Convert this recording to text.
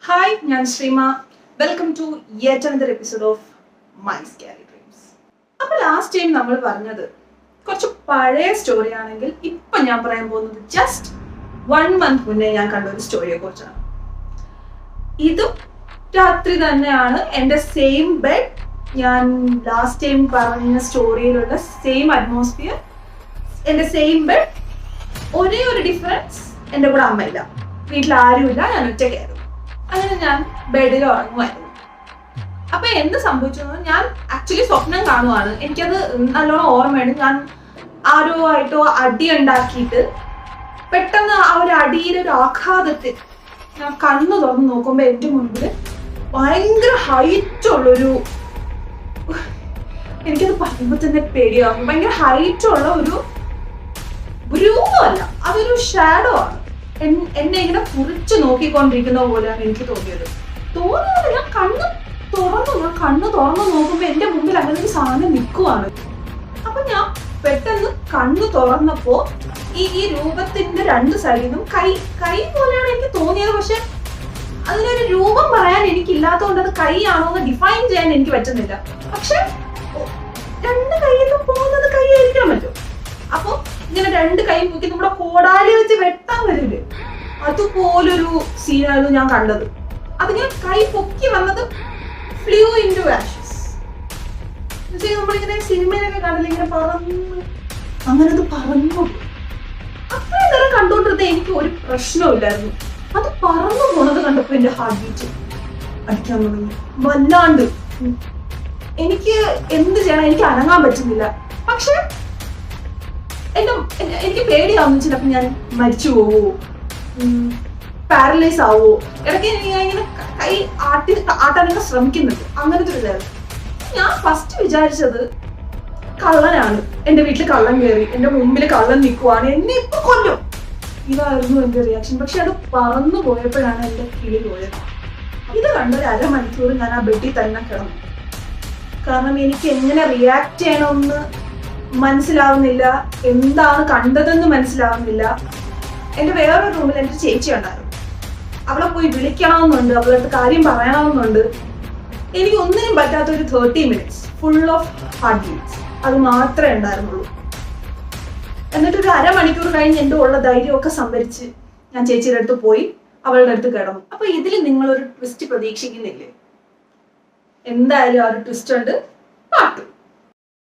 Hi, ഞാൻ Sreema. Welcome to yet another episode of my scary dreams. അപ്പോൾ last time നമ്മൾ പറഞ്ഞത് കുറച്ച് പഴയ സ്റ്റോറി ആണെങ്കിൽ ഇപ്പം ഞാൻ പറയാൻ പോകുന്നത് ജസ്റ്റ് 1 month മുന്നേ ഞാൻ കണ്ട ഒരു സ്റ്റോറിയെ കുറിച്ചാണ്. ഇതും രാത്രി തന്നെയാണ്. എൻ്റെ സെയിം ബെഡ്, ഞാൻ ലാസ്റ്റ് ടൈം പറഞ്ഞ സ്റ്റോറിയിലുള്ള സെയിം അറ്റ്മോസ്ഫിയർ, എൻ്റെ സെയിം ബെഡ്. ഒരേ ഒരു ഡിഫറൻസ്, എൻ്റെ കൂടെ അമ്മയില്ല, വീട്ടിൽ ആരുമില്ല, ഞാൻ ഒറ്റയ്ക്കായിരുന്നു. അങ്ങനെ ഞാൻ ബെഡിൽ ഉറങ്ങുമായിരുന്നു. അപ്പൊ എന്ത് സംഭവിച്ചു? ഞാൻ ആക്ച്വലി സ്വപ്നം കാണുവാണ്. എനിക്കത് നല്ലോണം ഓർമ്മയുണ്ട്. ഞാൻ ആരോ ആയിട്ടോ അടി ഉണ്ടാക്കിയിട്ട് പെട്ടെന്ന് ആ ഒരു അടിയുടെ ഒരു ആഘാതത്തിൽ ഞാൻ കണ്ണു തുറന്ന് നോക്കുമ്പോ എന്റെ മുൻപിൽ ഭയങ്കര ഹൈറ്റ് ഉള്ളൊരു, എനിക്കത് പറയുമ്പോ തന്നെ പേടിയാവും. ഭയങ്കര ഹൈറ്റ് ഉള്ള ഒരു രൂപമല്ല, അതൊരു ഷാഡോ ആണ്. എന്നെ ഇങ്ങനെ കുറിച്ച് നോക്കിക്കൊണ്ടിരിക്കുന്ന പോലെയാണ് എനിക്ക് തോന്നിയത്. ഞാൻ കണ്ണു തുറന്നു നോക്കുമ്പോ എന്റെ മുമ്പിൽ അങ്ങനെ ഒരു സാധനം നിൽക്കുവാണ്. അപ്പൊ ഞാൻ പെട്ടെന്ന് കണ്ണു തുറന്നപ്പോ ഈ രൂപത്തിന്റെ 2 സൈഡിലും കൈ പോലെയാണ് എനിക്ക് തോന്നിയത്. പക്ഷെ അതിനൊരു രൂപം പറയാൻ എനിക്കില്ലാത്തതുകൊണ്ട് അത് കൈ ആണോ എന്ന് ഡിഫൈൻ ചെയ്യാൻ എനിക്ക് പറ്റുന്നില്ല. പക്ഷെ 2 കൈയിലും പോകുന്നത് കൈ ആയിരിക്കാൻ പറ്റും. അപ്പൊ ഇങ്ങനെ 2 കൈ പൊക്കി നമ്മുടെ കോടാലി വെച്ച് വെട്ടാൻ വരില്ലേ, അതുപോലൊരു സീനായിരുന്നു ഞാൻ കണ്ടത്. അതിങ്ങനെ കൈ പൊക്കി വന്നത് ഫ്ലൂ ഇൻടു ആഷസ്. നമ്മളിങ്ങനെ സിനിമയിലൊക്കെ കണ്ടില്ല, ഇങ്ങനെ പറന്നു, അങ്ങനെ അത് പറന്നു. അത്രയും നേരം കണ്ടോണ്ടിരുന്ന എനിക്ക് ഒരു പ്രശ്നമില്ലായിരുന്നു. അത് പറന്നു പോണത് കണ്ടപ്പോ എന്റെ ഹാർട്ട് ബീറ്റ് അടിക്കാൻ തുടങ്ങി വല്ലാണ്ട്. എനിക്ക് എന്ത് ചെയ്യണം, എനിക്ക് അനങ്ങാൻ പറ്റുന്നില്ല. പക്ഷെ എനിക്ക് പേടിയാവുന്നു, ചിലപ്പോൾ ഞാൻ മരിച്ചു പോവോ, പാരലൈസ് ആവോ. ഇടയ്ക്ക് ഇങ്ങനെ കൈ ആട്ടാനൊക്കെ ശ്രമിക്കുന്നുണ്ട്. അങ്ങനത്തെ ഒരു ഇതായിരുന്നു. ഞാൻ ഫസ്റ്റ് വിചാരിച്ചത് കള്ളനാണ്, എന്റെ വീട്ടിൽ കള്ളൻ കയറി, എന്റെ മുമ്പിൽ കള്ളൻ നിൽക്കുവാണ്, എന്നെ ഇപ്പൊ കൊല്ലും. ഇതായിരുന്നു എന്റെ റിയാക്ഷൻ. പക്ഷെ അത് പറന്നു പോയപ്പോഴാണ് എന്റെ കിളി പോയത്. ഇത് കണ്ടൊരു 1/2 മണിക്കൂർ ഞാൻ ആ ബെഡിൽ തന്നെ കിടന്നു. കാരണം എനിക്ക് എങ്ങനെ റിയാക്ട് ചെയ്യണമെന്ന് മനസ്സിലാവുന്നില്ല, എന്താണ് കണ്ടതെന്ന് മനസ്സിലാവുന്നില്ല. എൻ്റെ വേറൊരു റൂമിൽ എൻ്റെ ചേച്ചി ഉണ്ടായിരുന്നു. അവളെ പോയി വിളിക്കണമെന്നുണ്ട്, അവളുടെ കാര്യം പറയണമെന്നുണ്ട്. എനിക്ക് ഒന്നിനും പറ്റാത്തൊരു 30 minutes full of heart beats, അത് മാത്രമേ ഉണ്ടായിരുന്നുള്ളൂ. എന്നിട്ടൊരു 1/2 മണിക്കൂർ കഴിഞ്ഞ് എൻ്റെ ഉള്ള ധൈര്യമൊക്കെ സംഭരിച്ച് ഞാൻ ചേച്ചിയുടെ അടുത്ത് പോയി അവളുടെ അടുത്ത് കിടന്നു. അപ്പൊ ഇതിൽ നിങ്ങളൊരു ട്വിസ്റ്റ് പ്രതീക്ഷിക്കുന്നില്ലേ? എന്തായാലും ആ ഒരു ട്വിസ്റ്റ് ഉണ്ട്. പാട്ട്